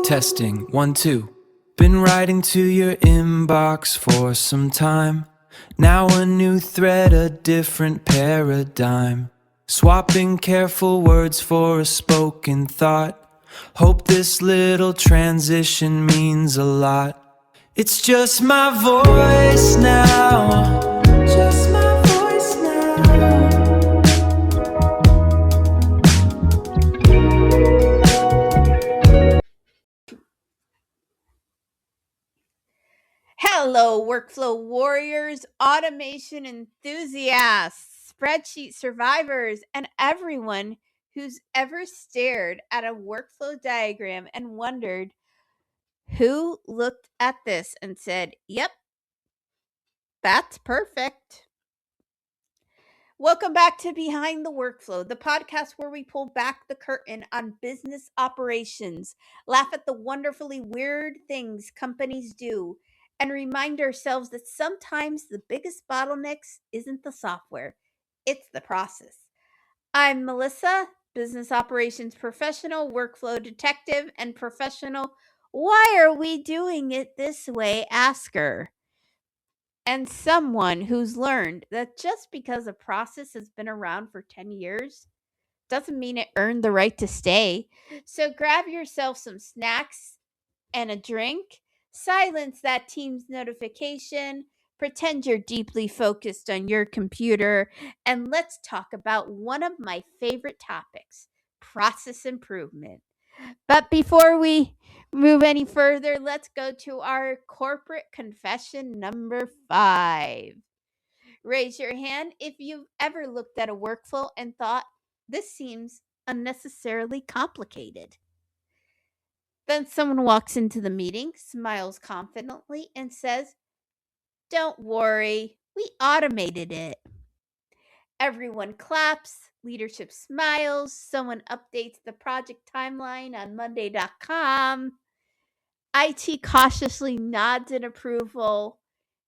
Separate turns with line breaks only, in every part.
Testing, 1, 2. Been writing to your inbox for some time. Now a new thread, a different paradigm. Swapping careful words for a spoken thought. Hope this little transition means a lot. It's just my voice now. Just my voice now.
Hello, workflow warriors, automation enthusiasts, spreadsheet survivors, and everyone who's ever stared at a workflow diagram and wondered who looked at this and said, "Yep, that's perfect." Welcome back to Behind the Workflow, the podcast where we pull back the curtain on business operations, laugh at the wonderfully weird things companies do, and remind ourselves that sometimes the biggest bottlenecks isn't the software, it's the process. I'm Melissa, business operations professional, workflow detective, and professional "why are we doing it this way" asker. And someone who's learned that just because a process has been around for 10 years doesn't mean it earned the right to stay. So grab yourself some snacks and a drink, silence that Teams notification, pretend you're deeply focused on your computer, and let's talk about one of my favorite topics: process improvement. But before we move any further, let's go to our corporate confession number 5. Raise your hand if you've ever looked at a workflow and thought, "This seems unnecessarily complicated." Then someone walks into the meeting, smiles confidently, and says, "Don't worry, we automated it." Everyone claps, leadership smiles, someone updates the project timeline on Monday.com. IT cautiously nods in approval.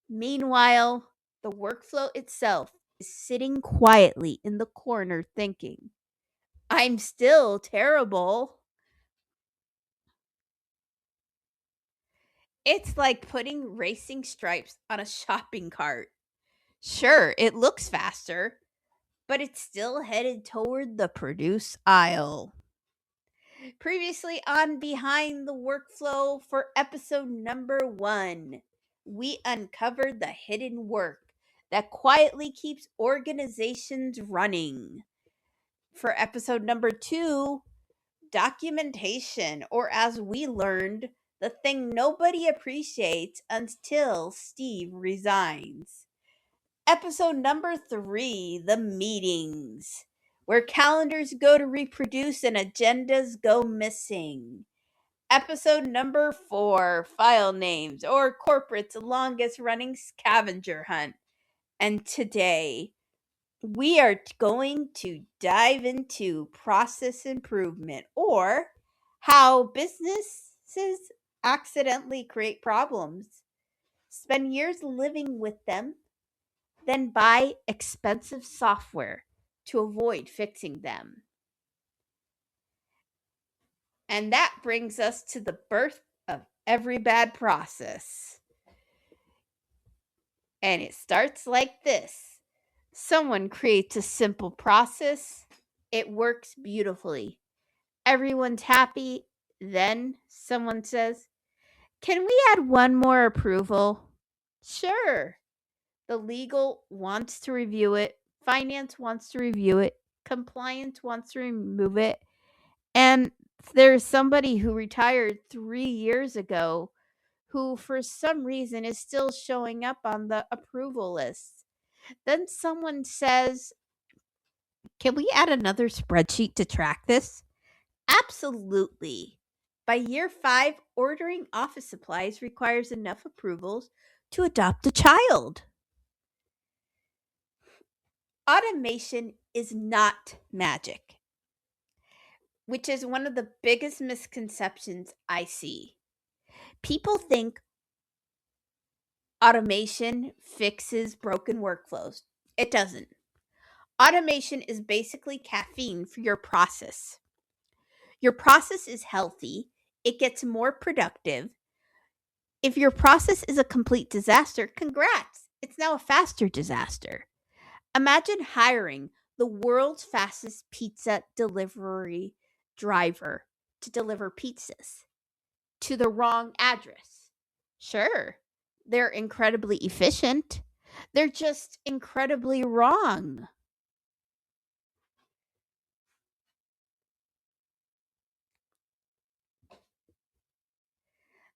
Meanwhile, the workflow itself is sitting quietly in the corner thinking, "I'm still terrible." It's like putting racing stripes on a shopping cart. Sure, it looks faster, but it's still headed toward the produce aisle. Previously on Behind the Workflow for episode number 1, we uncovered the hidden work that quietly keeps organizations running. For episode number 2, documentation, or as we learned, the thing nobody appreciates until Steve resigns. Episode number 3, the meetings, where calendars go to reproduce and agendas go missing. Episode number 4, file names, or corporate's longest running scavenger hunt. And today, we are going to dive into process improvement, or how businesses accidentally create problems, spend years living with them, then buy expensive software to avoid fixing them. And that brings us to the birth of every bad process. And it starts like this: someone creates a simple process, it works beautifully, everyone's happy. Then someone says, "Can we add one more approval?" Sure. The legal wants to review it, finance wants to review it, compliance wants to remove it, and there's somebody who retired 3 years ago who, for some reason, is still showing up on the approval list. Then someone says, "Can we add another spreadsheet to track this?" Absolutely. By year 5, ordering office supplies requires enough approvals to adopt a child. Automation is not magic, which is one of the biggest misconceptions I see. People think automation fixes broken workflows. It doesn't. Automation is basically caffeine for your process. Your process is healthy it gets more productive. If your process is a complete disaster, congrats. It's now a faster disaster. Imagine hiring the world's fastest pizza delivery driver to deliver pizzas to the wrong address. Sure, they're incredibly efficient. They're just incredibly wrong.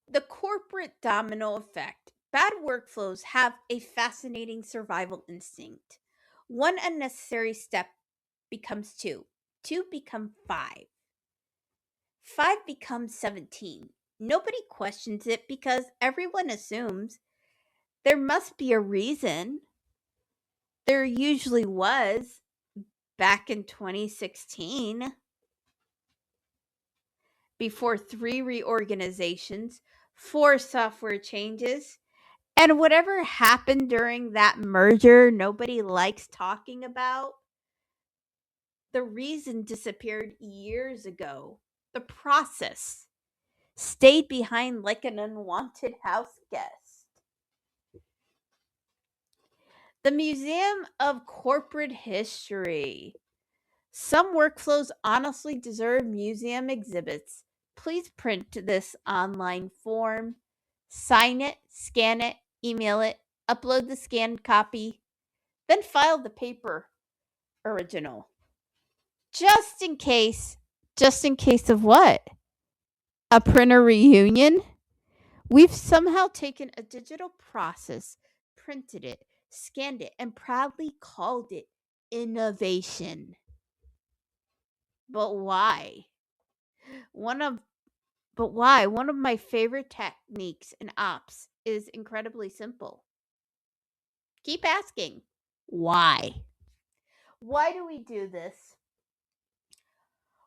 The corporate domino effect. Bad workflows have a fascinating survival instinct. One unnecessary step becomes two, two become five, five becomes 17. Nobody questions it because everyone assumes there must be a reason. There usually was back in 2016 before 3 reorganizations, 4 software changes, and whatever happened during that merger nobody likes talking about. The reason disappeared years ago. The process stayed behind like an unwanted house guest. The Museum of Corporate History. Some workflows honestly deserve museum exhibits. Please print this online form, sign it, scan it, email it, upload the scanned copy, then file the paper original. Just in case of what? A printer reunion? We've somehow taken a digital process, printed it, scanned it, and proudly called it innovation. But why? One of my favorite techniques in ops is incredibly simple. Keep asking, why? Why do we do this?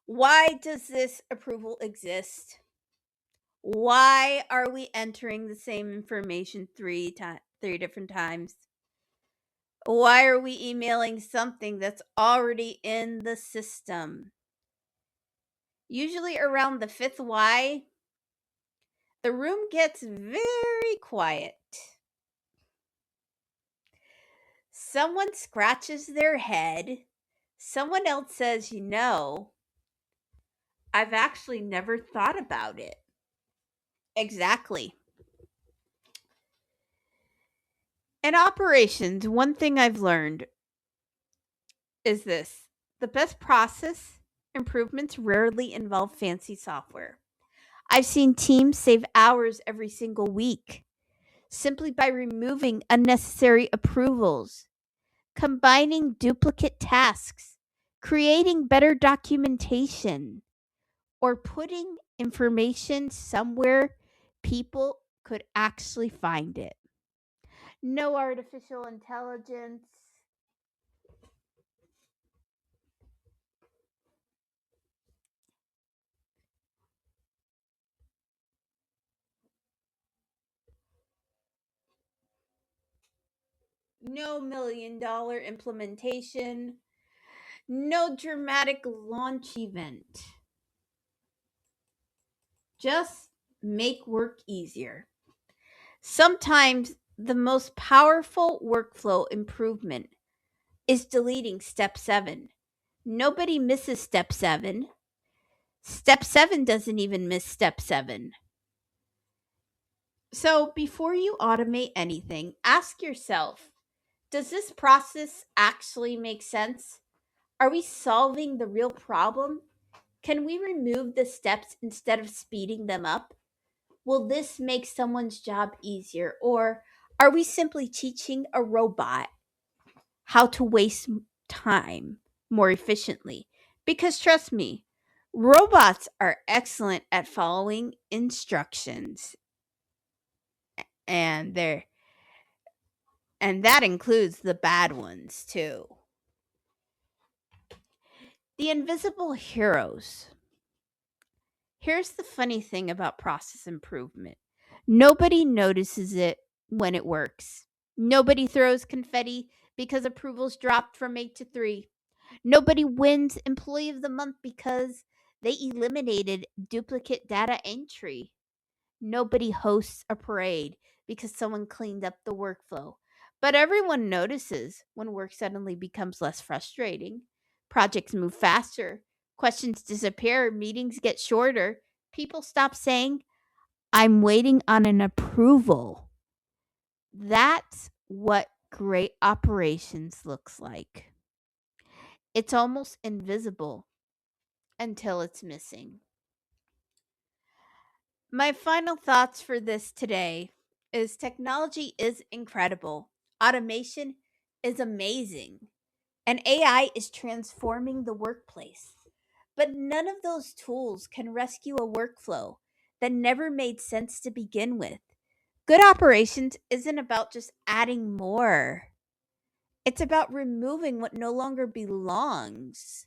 Why does this approval exist? Why are we entering the same information three different times? Why are we emailing something that's already in the system? Usually around the 5th why, the room gets very quiet. Someone scratches their head. Someone else says, I've actually never thought about it. Exactly. In operations, one thing I've learned is this: the best process improvements rarely involve fancy software. I've seen teams save hours every single week simply by removing unnecessary approvals, combining duplicate tasks, creating better documentation, or putting information somewhere people could actually find it. No artificial intelligence. No $1,000,000 implementation. No dramatic launch event. Just make work easier. Sometimes the most powerful workflow improvement is deleting step 7. Nobody misses step 7. Step 7 doesn't even miss step 7. So before you automate anything, ask yourself, does this process actually make sense? Are we solving the real problem? Can we remove the steps instead of speeding them up? Will this make someone's job easier? Or are we simply teaching a robot how to waste time more efficiently? Because trust me, robots are excellent at following instructions. And that includes the bad ones too. The invisible heroes. Here's the funny thing about process improvement. Nobody notices it when it works. Nobody throws confetti because approvals dropped from 8 to 3. Nobody wins Employee of the Month because They eliminated duplicate data entry. Nobody hosts a parade because someone cleaned up the workflow. But everyone notices when work suddenly becomes less frustrating. Projects move faster, questions disappear, meetings get shorter. People stop saying, I'm waiting on an approval. That's what great operations looks like. It's almost invisible until it's missing. My final thoughts for this today is technology is incredible. Automation is amazing. And AI is transforming the workplace. But none of those tools can rescue a workflow that never made sense to begin with. Good operations isn't about just adding more, it's about removing what no longer belongs.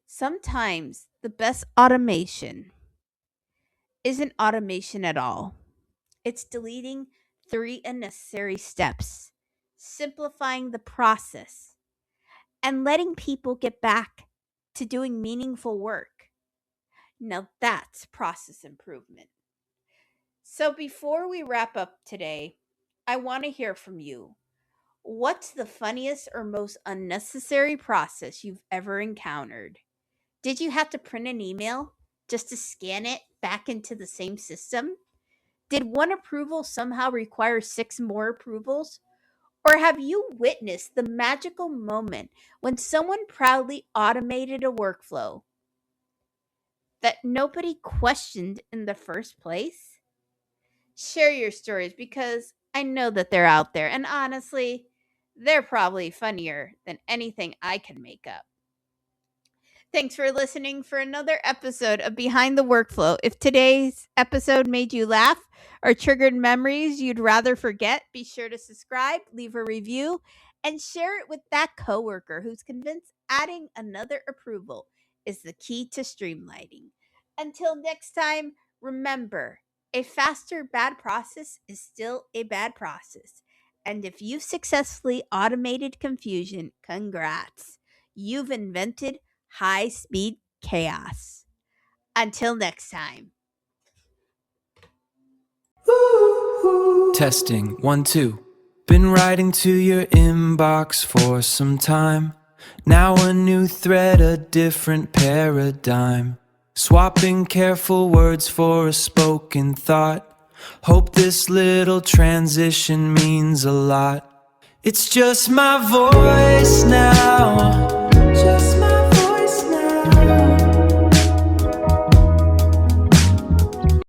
Sometimes the best automation isn't automation at all. It's deleting 3 unnecessary steps, simplifying the process, and letting people get back to doing meaningful work. Now that's process improvement. So before we wrap up today, I want to hear from you. What's the funniest or most unnecessary process you've ever encountered? Did you have to print an email just to scan it back into the same system? Did one approval somehow require 6 more approvals? Or have you witnessed the magical moment when someone proudly automated a workflow that nobody questioned in the first place? Share your stories because I know that they're out there, and honestly, they're probably funnier than anything I can make up. Thanks for listening for another episode of Behind the Workflow. If today's episode made you laugh or triggered memories you'd rather forget, be sure to subscribe, leave a review, and share it with that coworker who's convinced adding another approval is the key to streamlining. Until next time, remember, a faster bad process is still a bad process. And if you've successfully automated confusion, congrats. You've invented high-speed chaos. Until next time.
Testing 1 2. Been writing to your inbox for some time. Now a new thread, a different paradigm. Swapping careful words for a spoken thought. Hope this little transition means a lot. It's just my voice now. Just my voice now.